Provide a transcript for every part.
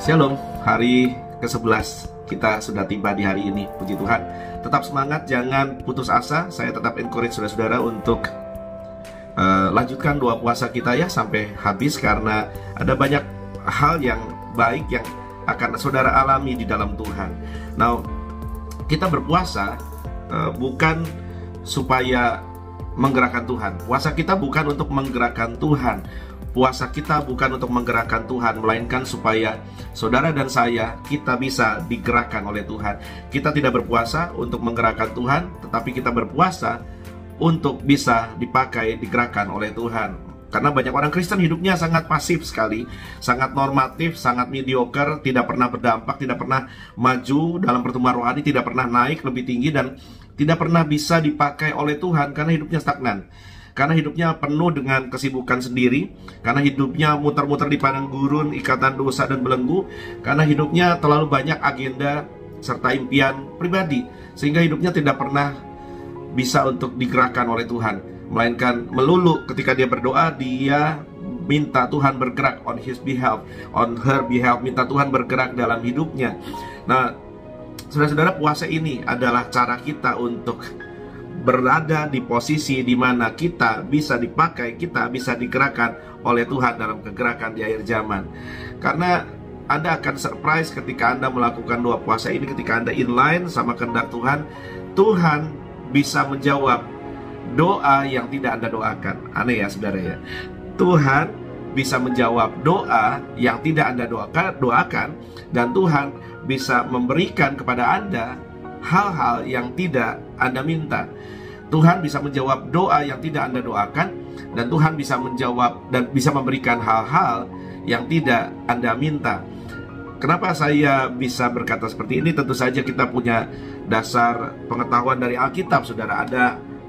Shalom, hari ke-11 kita sudah tiba di hari ini, puji Tuhan. Tetap semangat, jangan putus asa. Saya tetap encourage saudara-saudara untuk lanjutkan doa puasa kita ya sampai habis, karena ada banyak hal yang baik yang akan saudara alami di dalam Tuhan. Nah, kita berpuasa bukan supaya menggerakkan Tuhan. Puasa kita bukan untuk menggerakkan Tuhan. Puasa kita bukan untuk menggerakkan Tuhan, melainkan supaya saudara dan saya, kita bisa digerakkan oleh Tuhan. Kita tidak berpuasa untuk menggerakkan Tuhan, tetapi kita berpuasa untuk bisa dipakai, digerakkan oleh Tuhan. Karena banyak orang Kristen hidupnya sangat pasif sekali, sangat normatif, sangat mediocre, tidak pernah berdampak, tidak pernah maju dalam pertumbuhan rohani, tidak pernah naik lebih tinggi, dan tidak pernah bisa dipakai oleh Tuhan karena hidupnya stagnan. Karena hidupnya penuh dengan kesibukan sendiri, karena hidupnya muter-muter di padang gurun, ikatan dosa dan belenggu, karena hidupnya terlalu banyak agenda serta impian pribadi, sehingga hidupnya tidak pernah bisa untuk digerakkan oleh Tuhan, melainkan melulu ketika dia berdoa, dia minta Tuhan bergerak on his behalf, on her behalf, minta Tuhan bergerak dalam hidupnya. Nah, saudara-saudara, puasa ini adalah cara kita untuk berada di posisi di mana kita bisa dipakai, kita bisa digerakkan oleh Tuhan dalam kegerakan di akhir zaman. Karena Anda akan surprise ketika Anda melakukan doa puasa ini, ketika Anda inline sama kehendak Tuhan, Tuhan bisa menjawab doa yang tidak Anda doakan. Aneh ya saudara ya. Tuhan bisa menjawab doa yang tidak Anda doakan, dan Tuhan bisa memberikan kepada Anda hal-hal yang tidak Anda minta. Tuhan bisa menjawab doa yang tidak Anda doakan, dan Tuhan bisa menjawab dan bisa memberikan hal-hal yang tidak Anda minta. Kenapa saya bisa berkata seperti ini? Tentu saja kita punya dasar pengetahuan dari Alkitab, saudara.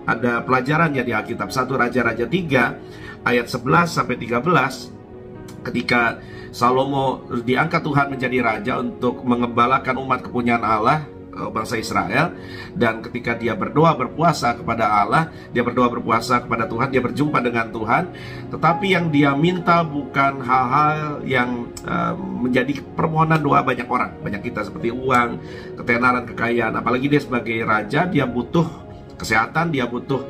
Ada pelajarannya di Alkitab. 1 Raja-Raja 3 ayat 11 sampai 13, ketika Salomo diangkat Tuhan menjadi raja untuk mengembalakan umat kepunyaan Allah, bangsa Israel. Dan ketika dia berdoa berpuasa kepada Allah, dia berdoa berpuasa kepada Tuhan, dia berjumpa dengan Tuhan, tetapi yang dia minta bukan hal-hal yang menjadi permohonan doa banyak orang, banyak kita, seperti uang, ketenaran, kekayaan. Apalagi dia sebagai raja, dia butuh kesehatan, dia butuh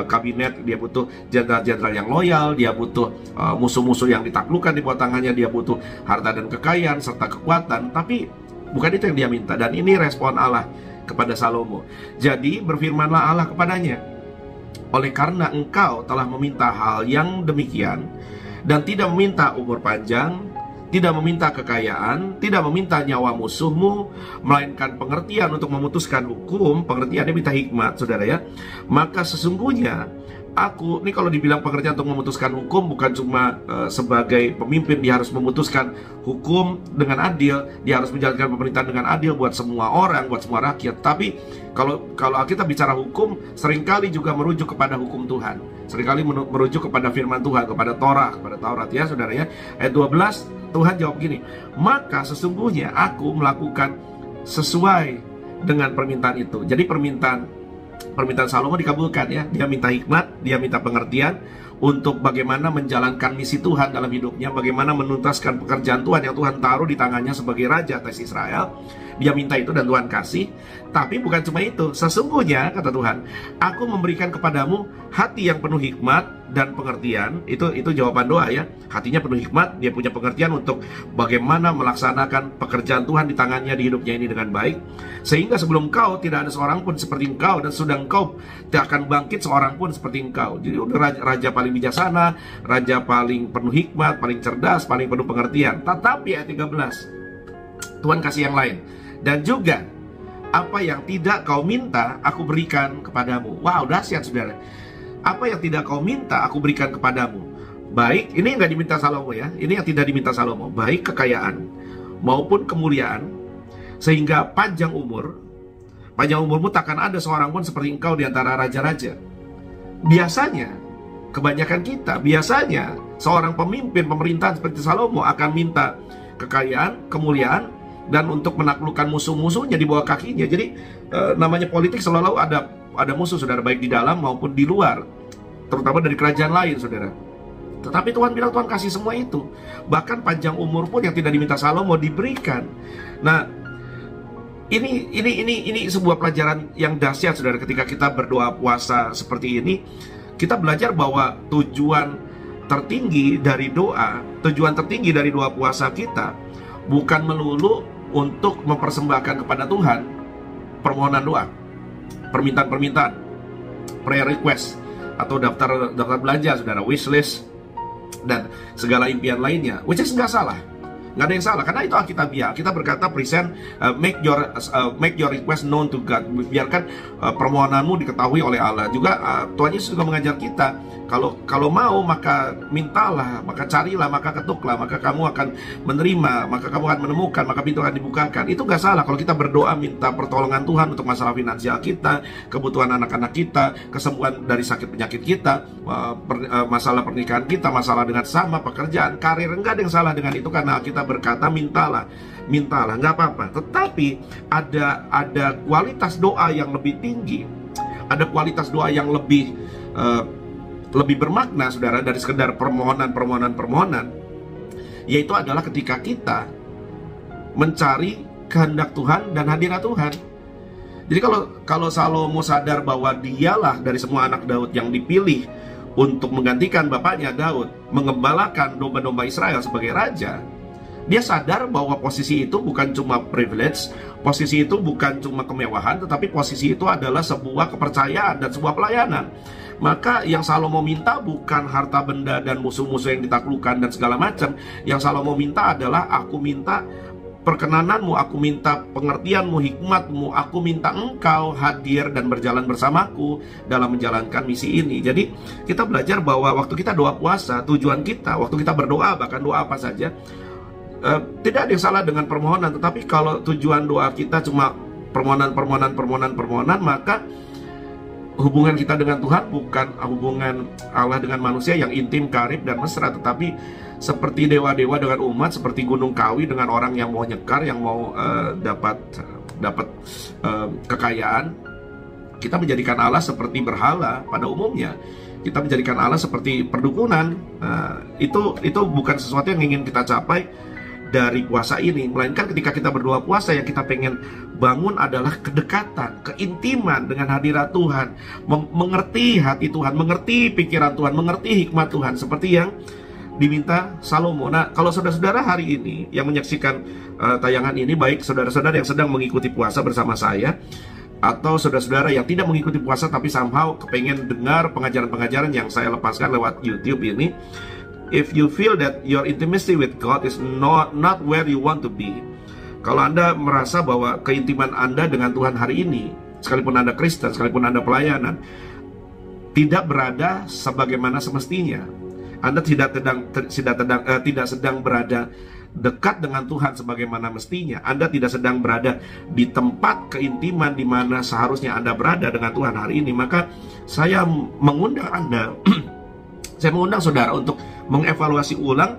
kabinet, dia butuh jenderal-jenderal yang loyal, dia butuh musuh-musuh yang ditaklukkan di bawah tangannya, dia butuh harta dan kekayaan serta kekuatan. Tapi bukan itu yang dia minta. Dan ini respon Allah kepada Salomo. Jadi berfirmanlah Allah kepadanya, oleh karena engkau telah meminta hal yang demikian, dan tidak meminta umur panjang, tidak meminta kekayaan, tidak meminta nyawa musuhmu, melainkan pengertian untuk memutuskan hukum. Pengertian, dia minta hikmat, saudara ya. Maka sesungguhnya aku, ini kalau dibilang pengertian untuk memutuskan hukum, bukan cuma sebagai pemimpin dia harus memutuskan hukum dengan adil, dia harus menjalankan pemerintahan dengan adil buat semua orang, buat semua rakyat. Tapi kalau kita bicara hukum, seringkali juga merujuk kepada hukum Tuhan, seringkali merujuk kepada firman Tuhan, kepada Taurat ya saudara ya. Ayat 12, Tuhan jawab gini, maka sesungguhnya aku melakukan sesuai dengan permintaan itu. Jadi permintaan Salomo dikabulkan ya. Dia minta hikmat, dia minta pengertian untuk bagaimana menjalankan misi Tuhan dalam hidupnya, bagaimana menuntaskan pekerjaan Tuhan yang Tuhan taruh di tangannya sebagai raja atas Israel. Dia minta itu dan Tuhan kasih. Tapi bukan cuma itu, sesungguhnya kata Tuhan, aku memberikan kepadamu hati yang penuh hikmat dan pengertian. Itu jawaban doa ya. Hatinya penuh hikmat, dia punya pengertian untuk bagaimana melaksanakan pekerjaan Tuhan di tangannya di hidupnya ini dengan baik, sehingga sebelum kau tidak ada seorang pun seperti engkau, dan sudah engkau tidak akan bangkit seorang pun seperti engkau. Jadi udah raja paling bijaksana, raja paling penuh hikmat, paling cerdas, paling penuh pengertian. Tetapi ayat 13, Tuhan kasih yang lain, dan juga apa yang tidak kau minta aku berikan kepadamu. Wow, dahsyat saudara. Apa yang tidak kau minta aku berikan kepadamu. Baik, ini yang tidak diminta Salomo ya. Ini yang tidak diminta Salomo, baik kekayaan maupun kemuliaan, sehingga panjang umurmu takkan ada seorang pun seperti engkau di antara raja-raja. Biasanya seorang pemimpin pemerintahan seperti Salomo akan minta kekayaan, kemuliaan, dan untuk menaklukkan musuh-musuhnya di bawah kakinya. Jadi namanya politik selalu ada musuh, saudara, baik di dalam maupun di luar, terutama dari kerajaan lain, saudara. Tetapi Tuhan bilang Tuhan kasih semua itu. Bahkan panjang umur pun yang tidak diminta Salomo diberikan. Nah, ini sebuah pelajaran yang dahsyat, saudara. Ketika kita berdoa puasa seperti ini, kita belajar bahwa tujuan tertinggi dari doa puasa kita bukan melulu untuk mempersembahkan kepada Tuhan permohonan doa, permintaan-permintaan, prayer request, atau daftar belanja, saudara, wish list, dan segala impian lainnya, which is nggak salah. Nggak ada yang salah, karena itu Alkitabiah. Kita berkata present, make your request known to God. Biarkan permohonanmu diketahui oleh Allah. Juga Tuhan Yesus juga mengajar kita, kalau mau maka mintalah, maka carilah, maka ketuklah, maka kamu akan menerima, maka kamu akan menemukan, maka pintu akan dibukakan. Itu nggak salah kalau kita berdoa minta pertolongan Tuhan untuk masalah finansial kita, kebutuhan anak-anak kita, kesembuhan dari sakit penyakit kita, masalah pernikahan kita, masalah dengan sama pekerjaan, karir. Enggak ada yang salah dengan itu, karena kita berkata mintalah, nggak apa-apa. Tetapi ada kualitas doa yang lebih tinggi, ada kualitas doa yang lebih bermakna, saudara, dari sekedar permohonan, yaitu adalah ketika kita mencari kehendak Tuhan dan hadirat Tuhan. Jadi kalau Salomo sadar bahwa dialah dari semua anak Daud yang dipilih untuk menggantikan bapaknya Daud, mengembalakan domba-domba Israel sebagai raja, dia sadar bahwa posisi itu bukan cuma privilege, posisi itu bukan cuma kemewahan, tetapi posisi itu adalah sebuah kepercayaan dan sebuah pelayanan. Maka yang Salomo minta bukan harta benda dan musuh-musuh yang ditaklukkan dan segala macam. Yang Salomo minta adalah, aku minta perkenananmu, aku minta pengertianmu, hikmatmu, aku minta engkau hadir dan berjalan bersamaku dalam menjalankan misi ini. Jadi kita belajar bahwa waktu kita doa puasa, tujuan kita, waktu kita berdoa, bahkan doa apa saja, tidak ada yang salah dengan permohonan. Tetapi kalau tujuan doa kita cuma permohonan, maka hubungan kita dengan Tuhan bukan hubungan Allah dengan manusia yang intim, karib, dan mesra, tetapi seperti dewa-dewa dengan umat, seperti gunung kawi dengan orang yang mau nyekar, yang mau dapat kekayaan. Kita menjadikan Allah seperti berhala pada umumnya. Kita menjadikan Allah seperti perdukunan. Itu bukan sesuatu yang ingin kita capai dari puasa ini, melainkan ketika kita berdoa puasa, yang kita pengen bangun adalah kedekatan, keintiman dengan hadirat Tuhan, mengerti hati Tuhan, mengerti pikiran Tuhan, mengerti hikmat Tuhan, seperti yang diminta Salomo. Nah, kalau saudara-saudara hari ini yang menyaksikan tayangan ini, baik saudara-saudara yang sedang mengikuti puasa bersama saya, atau saudara-saudara yang tidak mengikuti puasa tapi somehow kepengen dengar pengajaran-pengajaran yang saya lepaskan lewat YouTube ini, if you feel that your intimacy with God is not where you want to be, kalau Anda merasa bahwa keintiman Anda dengan Tuhan hari ini, sekalipun Anda Kristen, sekalipun Anda pelayanan, tidak berada sebagaimana semestinya, Anda tidak sedang berada dekat dengan Tuhan sebagaimana mestinya, Anda tidak sedang berada di tempat keintiman di mana seharusnya Anda berada dengan Tuhan hari ini, maka saya mengundang Anda saya mengundang saudara untuk mengevaluasi ulang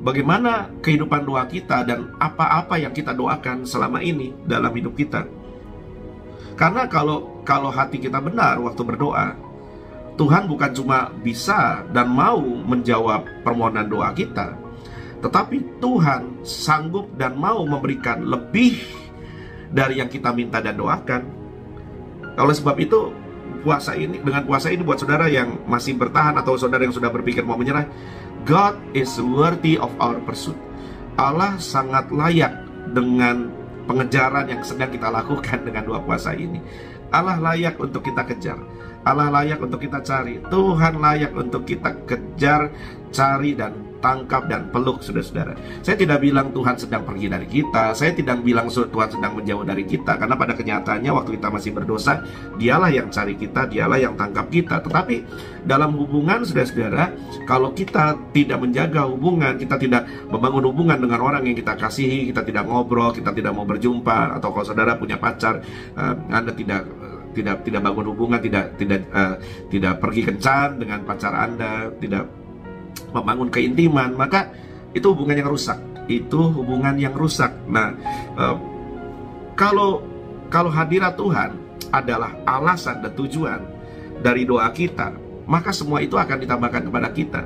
bagaimana kehidupan doa kita dan apa-apa yang kita doakan selama ini dalam hidup kita. Karena kalau hati kita benar waktu berdoa, Tuhan bukan cuma bisa dan mau menjawab permohonan doa kita, tetapi Tuhan sanggup dan mau memberikan lebih dari yang kita minta dan doakan. Oleh sebab itu, dengan puasa ini buat saudara yang masih bertahan atau saudara yang sudah berpikir mau menyerah, God is worthy of our pursuit. Allah sangat layak dengan pengejaran yang sedang kita lakukan dengan doa puasa ini. Allah layak untuk kita kejar, Allah layak untuk kita cari, Tuhan layak untuk kita kejar, cari, dan tangkap dan peluk, saudara-saudara. Saya tidak bilang Tuhan sedang pergi dari kita, saya tidak bilang Tuhan sedang menjauh dari kita, karena pada kenyataannya waktu kita masih berdosa, dialah yang cari kita, dialah yang tangkap kita. Tetapi dalam hubungan, saudara-saudara, kalau kita tidak menjaga hubungan, kita tidak membangun hubungan dengan orang yang kita kasihi, kita tidak ngobrol, kita tidak mau berjumpa, atau kalau saudara punya pacar, Anda tidak bangun hubungan, tidak pergi kencan dengan pacar Anda, tidak membangun keintiman, maka itu hubungan yang rusak. Itu hubungan yang rusak. Nah, kalau hadirat Tuhan adalah alasan dan tujuan dari doa kita, maka semua itu akan ditambahkan kepada kita.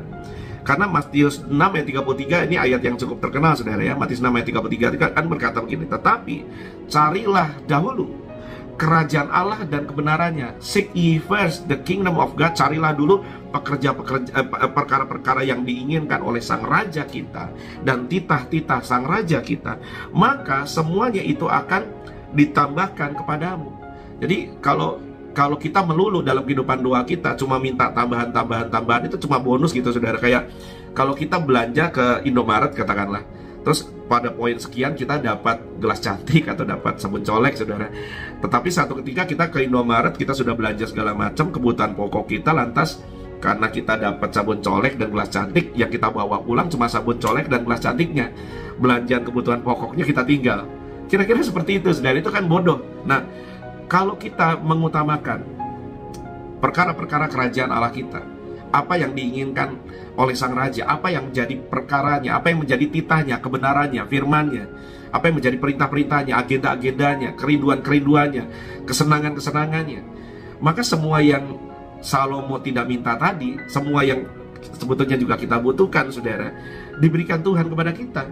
Karena Matius 6 ayat 33 ini ayat yang cukup terkenal, saudara ya. Matius 6 ayat 33 kan berkata begini, tetapi carilah dahulu kerajaan Allah dan kebenarannya. Seek ye first the kingdom of God. Carilah dulu perkara-perkara yang diinginkan oleh sang raja kita dan titah-titah sang raja kita, maka semuanya itu akan ditambahkan kepadamu. Jadi kalau kita melulu dalam kehidupan doa kita cuma minta tambahan, itu cuma bonus gitu, saudara. Kayak kalau kita belanja ke Indomaret katakanlah, terus pada poin sekian kita dapat gelas cantik atau dapat sabun colek, saudara. Tetapi satu ketika kita ke Indomaret, kita sudah belanja segala macam kebutuhan pokok kita, lantas karena kita dapat sabun colek dan gelas cantik, yang kita bawa pulang cuma sabun colek dan gelas cantiknya, belanjaan kebutuhan pokoknya kita tinggal. Kira-kira seperti itu, saudara. Itu kan bodoh. Nah, kalau kita mengutamakan perkara-perkara kerajaan Allah kita, apa yang diinginkan oleh sang raja, apa yang menjadi perkaranya, apa yang menjadi titahnya, kebenarannya, firmannya, apa yang menjadi perintah-perintahnya, agenda-agendanya, kerinduan-kerinduannya, kesenangan-kesenangannya, maka semua yang Salomo tidak minta tadi, semua yang sebetulnya juga kita butuhkan, saudara, diberikan Tuhan kepada kita.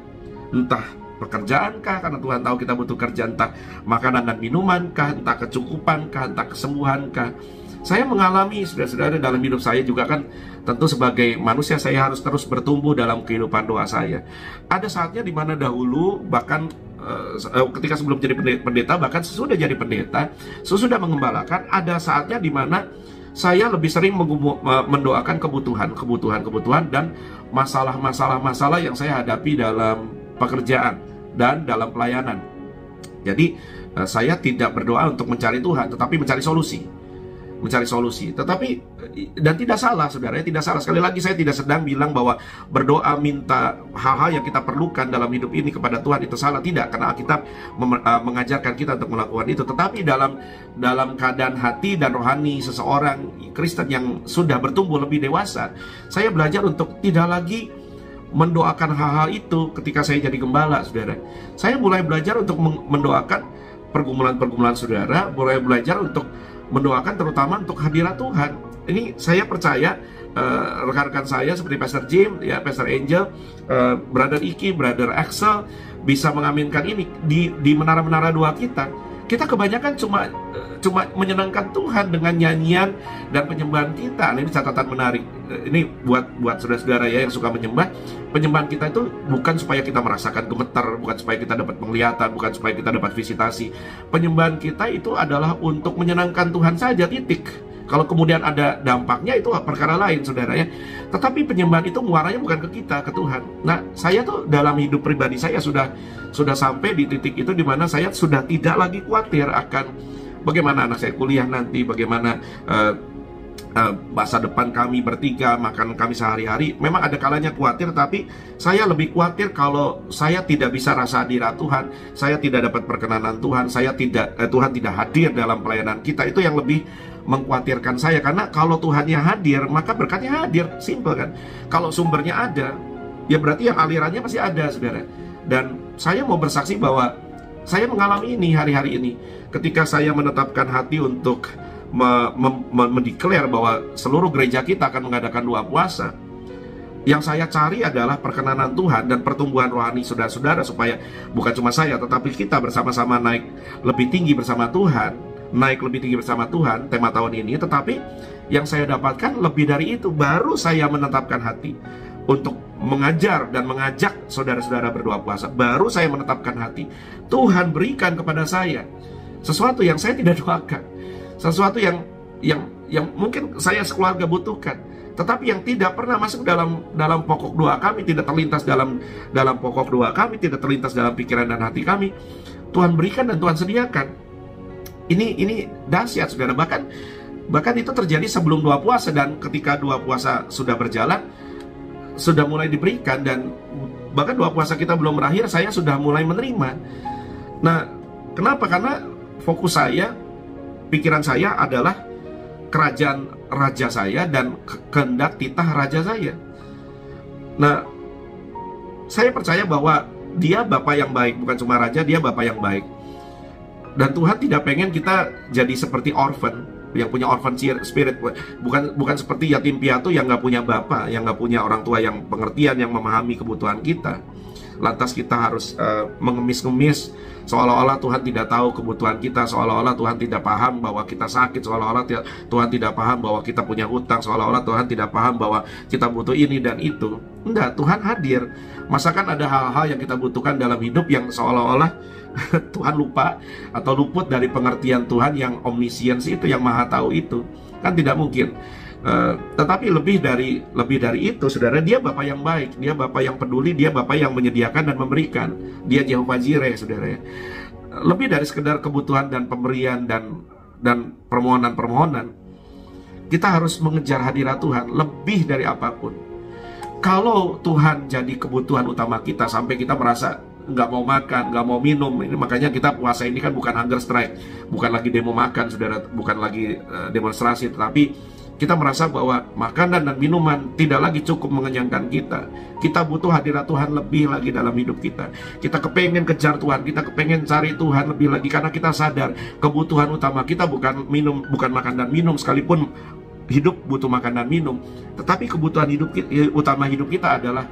Entah pekerjaankah, karena Tuhan tahu kita butuh kerja, entah makanan dan minumankah, entah kecukupankah, entah kesembuhankah. Saya mengalami, saudara-saudara, dalam hidup saya juga kan, tentu sebagai manusia saya harus terus bertumbuh dalam kehidupan doa saya. Ada saatnya dimana dahulu, bahkan ketika sebelum jadi pendeta, bahkan sesudah jadi pendeta, sesudah mengembalakan, ada saatnya dimana saya lebih sering mendoakan kebutuhan dan masalah-masalah yang saya hadapi dalam pekerjaan dan dalam pelayanan. Jadi saya tidak berdoa untuk mencari Tuhan, tetapi mencari solusi. Tetapi, dan tidak salah, saudara, tidak salah. Sekali lagi, saya tidak sedang bilang bahwa berdoa minta hal-hal yang kita perlukan dalam hidup ini kepada Tuhan itu salah. Tidak, karena Alkitab mengajarkan kita untuk melakukan itu. Tetapi dalam keadaan hati dan rohani seseorang Kristen yang sudah bertumbuh lebih dewasa, saya belajar untuk tidak lagi mendoakan hal-hal itu ketika saya jadi gembala, saudara. Saya mulai belajar untuk mendoakan pergumulan-pergumulan saudara, mulai belajar untuk mendoakan terutama untuk hadirat Tuhan. Ini saya percaya rekan-rekan saya seperti Pastor Jim, ya, Pastor Angel, Brother Iki, Brother Axel bisa mengaminkan ini di menara-menara doa kita. Kita kebanyakan cuma menyenangkan Tuhan dengan nyanyian dan penyembahan kita. Nah, ini catatan menarik. Ini buat saudara-saudara ya yang suka menyembah. Penyembahan kita itu bukan supaya kita merasakan gemetar, bukan supaya kita dapat penglihatan, bukan supaya kita dapat visitasi. Penyembahan kita itu adalah untuk menyenangkan Tuhan saja, titik. Kalau kemudian ada dampaknya itu perkara lain, saudara ya. Tetapi penyembahan itu muaranya bukan ke kita, ke Tuhan. Nah, saya tuh dalam hidup pribadi saya sudah sampai di titik itu di mana saya sudah tidak lagi khawatir akan bagaimana anak saya kuliah nanti, bagaimana masa depan kami bertiga, makan kami sehari-hari. Memang ada kalanya khawatir, tapi saya lebih khawatir kalau saya tidak bisa rasa hadirat Tuhan, saya tidak dapat perkenanan Tuhan, Tuhan tidak hadir dalam pelayanan kita. Itu yang lebih mengkhawatirkan saya, karena kalau Tuhannya hadir, maka berkatnya hadir, simple kan. Kalau sumbernya ada, ya berarti yang alirannya pasti ada, saudara. Dan saya mau bersaksi bahwa saya mengalami ini hari-hari ini, ketika saya menetapkan hati untuk mendeklar bahwa seluruh gereja kita akan mengadakan doa puasa. Yang saya cari adalah perkenanan Tuhan dan pertumbuhan rohani saudara-saudara, supaya bukan cuma saya, tetapi kita bersama-sama naik lebih tinggi bersama Tuhan, tema tahun ini. Tetapi yang saya dapatkan lebih dari itu. Baru saya menetapkan hati untuk mengajar dan mengajak saudara-saudara berdoa puasa, baru saya menetapkan hati. Tuhan berikan kepada saya sesuatu yang saya tidak doakan, sesuatu yang mungkin saya sekeluarga butuhkan, tetapi yang tidak pernah masuk dalam pokok doa kami, tidak terlintas dalam pokok doa kami, tidak terlintas dalam pikiran dan hati kami. Tuhan berikan dan Tuhan sediakan. Ini dahsyat, saudara. Bahkan itu terjadi sebelum doa puasa, dan ketika doa puasa sudah berjalan, sudah mulai diberikan, dan bahkan doa puasa kita belum berakhir, saya sudah mulai menerima. Nah, kenapa? Karena fokus saya, pikiran saya adalah kerajaan raja saya dan kehendak titah raja saya. Nah, saya percaya bahwa dia Bapa yang baik, bukan cuma raja, dia Bapa yang baik. Dan Tuhan tidak pengen kita jadi seperti orphan, yang punya orphan spirit, bukan seperti yatim piatu yang nggak punya bapak, yang nggak punya orang tua yang pengertian, yang memahami kebutuhan kita. Lantas kita harus mengemis-ngemis seolah-olah Tuhan tidak tahu kebutuhan kita, seolah-olah Tuhan tidak paham bahwa kita sakit, seolah-olah Tuhan tidak paham bahwa kita punya hutang, seolah-olah Tuhan tidak paham bahwa kita butuh ini dan itu. Enggak, Tuhan hadir. Masakan ada hal-hal yang kita butuhkan dalam hidup yang seolah-olah Tuhan lupa atau luput dari pengertian Tuhan yang omniscience itu, yang maha tahu itu. Kan tidak mungkin. Tetapi lebih dari itu, saudara, dia Bapa yang baik, dia Bapa yang peduli, dia Bapa yang menyediakan dan memberikan. Dia Jehovah Jireh, saudara. Lebih dari sekedar kebutuhan dan pemberian dan permohonan-permohonan, kita harus mengejar hadirat Tuhan lebih dari apapun. Kalau Tuhan jadi kebutuhan utama kita sampai kita merasa nggak mau makan, nggak mau minum, ini makanya kita puasa ini kan bukan hunger strike, bukan lagi demo makan, saudara, bukan lagi demonstrasi, tetapi kita merasa bahwa makanan dan minuman tidak lagi cukup mengenyangkan kita. Kita butuh hadirat Tuhan lebih lagi dalam hidup kita. Kita kepengen kejar Tuhan, kita kepengen cari Tuhan lebih lagi, karena kita sadar kebutuhan utama kita bukan makan dan minum, sekalipun hidup butuh makan dan minum, tetapi kebutuhan utama hidup kita adalah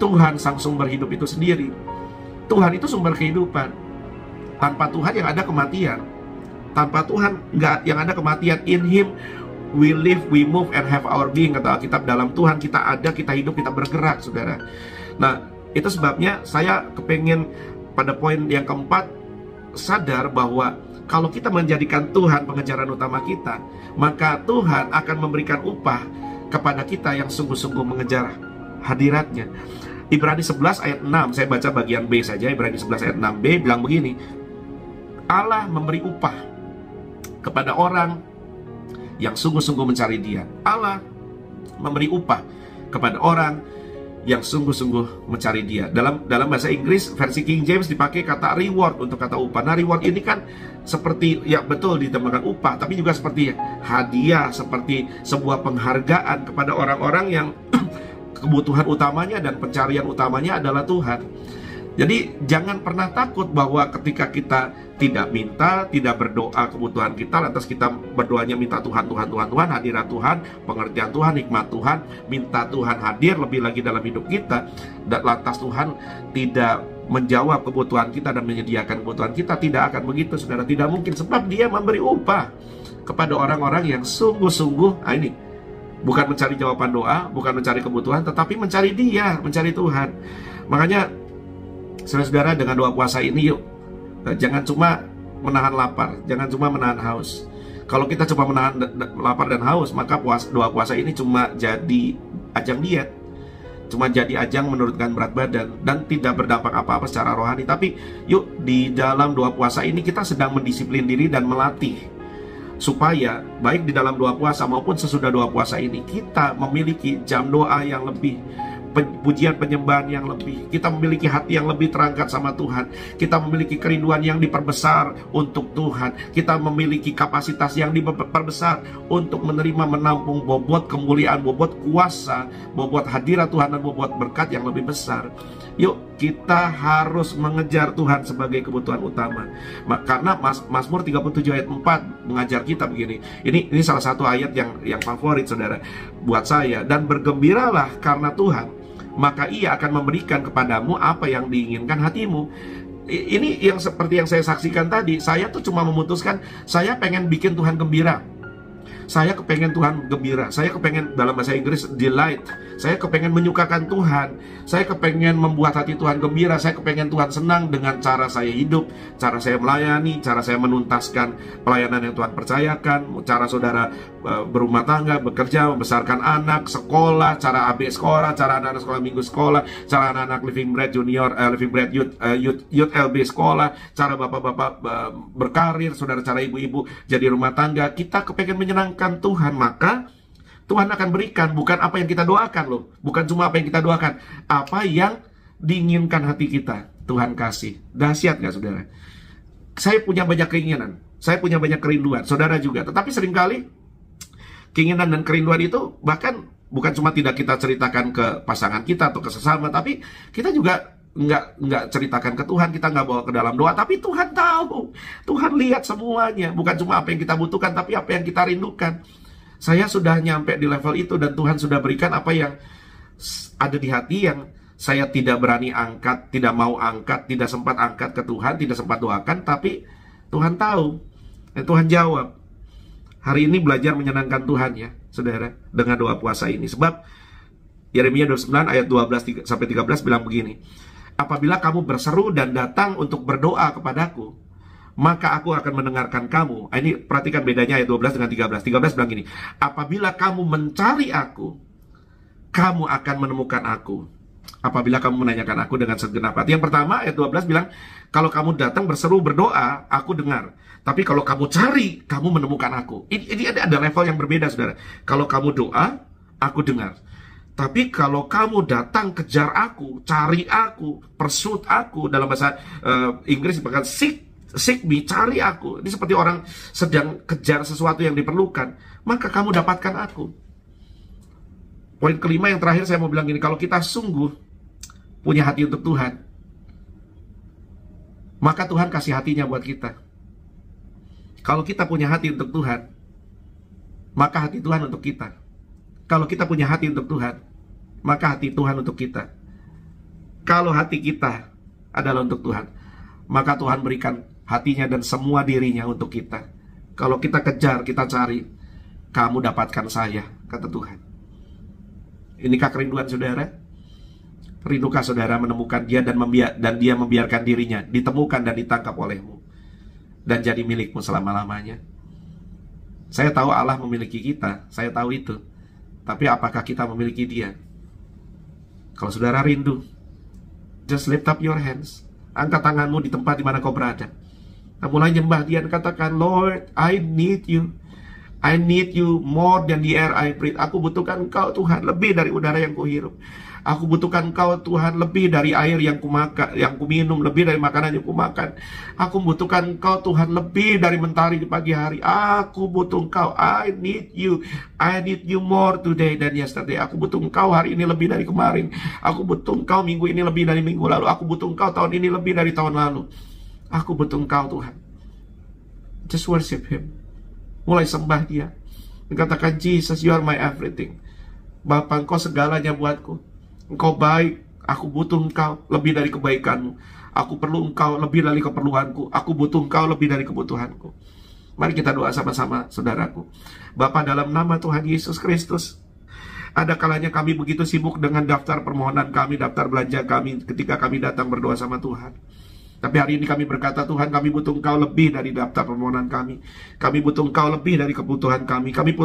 Tuhan, sang sumber hidup itu sendiri. Tuhan itu sumber kehidupan. Tanpa Tuhan yang ada kematian. Tanpa Tuhan yang ada kematian. In Him we live, we move, and have our being, kata Alkitab. Dalam Tuhan kita ada, kita hidup, kita bergerak, saudara. Nah, itu sebabnya saya kepengen pada poin yang keempat sadar bahwa kalau kita menjadikan Tuhan pengejaran utama kita, maka Tuhan akan memberikan upah kepada kita yang sungguh-sungguh mengejar hadiratnya. Ibrani 11 ayat 6, saya baca bagian B saja. Ibrani 11 ayat 6b bilang begini, Allah memberi upah kepada orang yang sungguh-sungguh mencari Dia. Allah memberi upah kepada orang yang sungguh-sungguh mencari Dia. Dalam bahasa Inggris versi King James dipakai kata reward untuk kata upah. Nah, reward ini kan seperti, ya betul, ditambahkan upah, tapi juga seperti hadiah, seperti sebuah penghargaan kepada orang-orang yang kebutuhan utamanya dan pencarian utamanya adalah Tuhan. Jadi jangan pernah takut bahwa ketika kita tidak minta, tidak berdoa kebutuhan kita, lantas kita berdoanya minta Tuhan, hadirat Tuhan, pengertian Tuhan, hikmat Tuhan, minta Tuhan hadir lebih lagi dalam hidup kita, dan lantas Tuhan tidak menjawab kebutuhan kita dan menyediakan kebutuhan kita. Tidak akan begitu, saudara, tidak mungkin, sebab Dia memberi upah kepada orang-orang yang sungguh-sungguh, ini bukan mencari jawaban doa, bukan mencari kebutuhan, tetapi mencari Dia, mencari Tuhan. Makanya saudara-saudara, dengan doa puasa ini yuk, jangan cuma menahan lapar, jangan cuma menahan haus. Kalau kita cuma menahan lapar dan haus, maka doa puasa ini cuma jadi ajang diet, cuma jadi ajang menurunkan berat badan, dan tidak berdampak apa-apa secara rohani. Tapi yuk, di dalam doa puasa ini kita sedang mendisiplin diri dan melatih supaya baik di dalam doa puasa maupun sesudah doa puasa ini kita memiliki jam doa yang lebih, pujian penyembahan yang lebih, kita memiliki hati yang lebih terangkat sama Tuhan, kita memiliki kerinduan yang diperbesar untuk Tuhan, kita memiliki kapasitas yang diperbesar untuk menerima, menampung bobot kemuliaan, bobot kuasa, bobot hadirat Tuhan, dan bobot berkat yang lebih besar. Yuk, kita harus mengejar Tuhan sebagai kebutuhan utama. Karena Mazmur 37 ayat 4 mengajar kita begini. Ini salah satu ayat yang favorit, saudara, buat saya. Dan bergembiralah karena Tuhan, maka Ia akan memberikan kepadamu apa yang diinginkan hatimu. Ini yang seperti yang saya saksikan tadi. Saya tuh cuma memutuskan, saya pengen bikin Tuhan gembira. Saya kepengen Tuhan gembira. Saya kepengen, dalam bahasa Inggris, delight. Saya kepengen menyukakan Tuhan. Saya kepengen membuat hati Tuhan gembira. Saya kepengen Tuhan senang dengan cara saya hidup, cara saya melayani, cara saya menuntaskan pelayanan yang Tuhan percayakan, cara saudara berumah tangga, bekerja, membesarkan anak, sekolah, cara AB sekolah, cara anak-anak sekolah minggu sekolah, cara anak-anak Living Bread Junior, Living Bread Youth LB sekolah, cara bapak-bapak berkarir, saudara, cara ibu-ibu jadi rumah tangga. Kita kepengen menyenangkan Tuhan, maka Tuhan akan berikan, bukan apa yang kita doakan loh, bukan cuma apa yang kita doakan, apa yang diinginkan hati kita, Tuhan kasih. Dahsyat gak, saudara? Saya punya banyak keinginan, saya punya banyak kerinduan, saudara juga. Tetapi seringkali keinginan dan kerinduan itu bahkan bukan cuma tidak kita ceritakan ke pasangan kita atau ke sesama, tapi kita juga nggak ceritakan ke Tuhan, kita nggak bawa ke dalam doa, tapi Tuhan tahu, Tuhan lihat semuanya, bukan cuma apa yang kita butuhkan, tapi apa yang kita rindukan. Saya sudah nyampe di level itu, dan Tuhan sudah berikan apa yang ada di hati yang saya tidak berani angkat, tidak mau angkat, tidak sempat angkat ke Tuhan, tidak sempat doakan, tapi Tuhan tahu, dan Tuhan jawab. Hari ini belajar menyenangkan Tuhan ya, saudara, dengan doa puasa ini. Sebab Yeremia 29 ayat 12-13 bilang begini, apabila kamu berseru dan datang untuk berdoa kepadaku, maka aku akan mendengarkan kamu. Ini perhatikan bedanya ayat 12 dengan 13. 13 bilang gini, apabila kamu mencari aku, kamu akan menemukan aku. Apabila kamu menanyakan aku dengan segenap hati. Yang pertama ayat 12 bilang, kalau kamu datang berseru berdoa, aku dengar. Tapi kalau kamu cari, kamu menemukan aku. Ini ada level yang berbeda, saudara. Kalau kamu doa, aku dengar. Tapi kalau kamu datang kejar aku, cari aku, pursuit aku, dalam bahasa Inggris bahkan seek me, cari aku. Ini seperti orang sedang kejar sesuatu yang diperlukan, maka kamu dapatkan aku. Poin kelima yang terakhir saya mau bilang gini, kalau kita sungguh punya hati untuk Tuhan, maka Tuhan kasih hatinya buat kita. Kalau kita punya hati untuk Tuhan, maka hati Tuhan untuk kita. Kalau kita punya hati untuk Tuhan, maka hati Tuhan untuk kita. Kalau hati kita adalah untuk Tuhan, maka Tuhan berikan hatinya dan semua dirinya untuk kita. Kalau kita kejar, kita cari, kamu dapatkan saya, kata Tuhan. Inikah kerinduan saudara? Rindukah saudara menemukan dia dan dia membiarkan dirinya ditemukan dan ditangkap olehmu dan jadi milikmu selama-lamanya? Saya tahu Allah memiliki kita, saya tahu itu. Tapi apakah kita memiliki dia? Kalau saudara rindu, just lift up your hands. Angkat tanganmu di tempat di mana kau berada. Nah, mulai nyembah dia dan katakan, Lord, I need you. I need you more than the air I breathe. Aku butuhkan Engkau Tuhan lebih dari udara yang kuhirup. Aku butuhkan Engkau Tuhan lebih dari air yang kumakan, yang kuminum, lebih dari makanan yang kumakan. Aku butuhkan Engkau Tuhan lebih dari mentari di pagi hari. Aku butuh Engkau. I need you. I need you more today than yesterday. Aku butuh Engkau hari ini lebih dari kemarin. Aku butuh Engkau minggu ini lebih dari minggu lalu. Aku butuh Engkau tahun ini lebih dari tahun lalu. Aku butuh Engkau Tuhan. Just worship Him. Mulai sembah dia. Katakan, Jesus, you are my everything. Bapa, Engkau segalanya buatku. Engkau baik. Aku butuh Engkau lebih dari kebaikanmu. Aku perlu Engkau lebih dari keperluanku. Aku butuh Engkau lebih dari kebutuhanku. Mari kita doa sama-sama, saudaraku. Bapa, dalam nama Tuhan Yesus Kristus, ada kalanya kami begitu sibuk dengan daftar permohonan kami, daftar belanja kami ketika kami datang berdoa sama Tuhan. Tapi hari ini kami berkata, Tuhan, kami butuh Engkau lebih dari daftar permohonan kami. Kami butuh Engkau lebih dari kebutuhan kami. Kami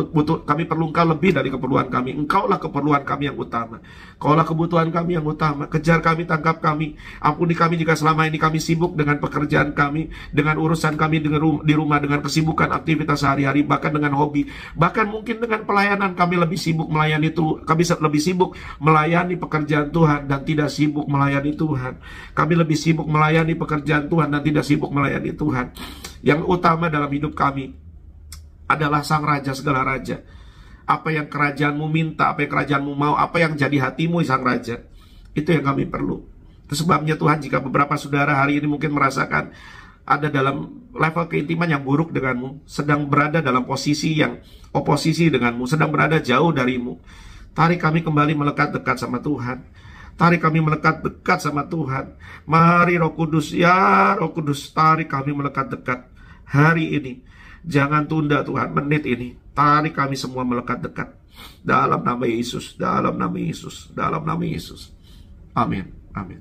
perlu Engkau lebih dari keperluan kami. Engkaulah keperluan kami yang utama. Engkaulah kebutuhan kami yang utama. Kejar kami, tangkap kami. Ampuni kami jika selama ini kami sibuk dengan pekerjaan kami, dengan urusan kami di rumah, dengan kesibukan aktivitas sehari-hari, bahkan dengan hobi. Bahkan mungkin dengan pelayanan kami lebih sibuk melayani Tuhan. Kami lebih sibuk melayani pekerjaan Tuhan dan tidak sibuk melayani Tuhan. Kami lebih sibuk melayani pekerjaan Tuhan dan tidak sibuk melayani Tuhan. Yang utama dalam hidup kami adalah Sang Raja segala raja. Apa yang kerajaanmu minta, apa yang kerajaanmu mau, apa yang jadi hatimu Sang Raja, itu yang kami perlu. Itu sebabnya Tuhan, jika beberapa saudara hari ini mungkin merasakan ada dalam level keintiman yang buruk denganmu, sedang berada dalam posisi yang oposisi denganmu, sedang berada jauh darimu, tarik kami kembali melekat dekat sama Tuhan. Tarik kami melekat dekat sama Tuhan. Mari Roh Kudus, ya Roh Kudus, tarik kami melekat dekat hari ini. Jangan tunda Tuhan, menit ini. Tarik kami semua melekat dekat. Dalam nama Yesus, dalam nama Yesus, dalam nama Yesus. Amin, amin.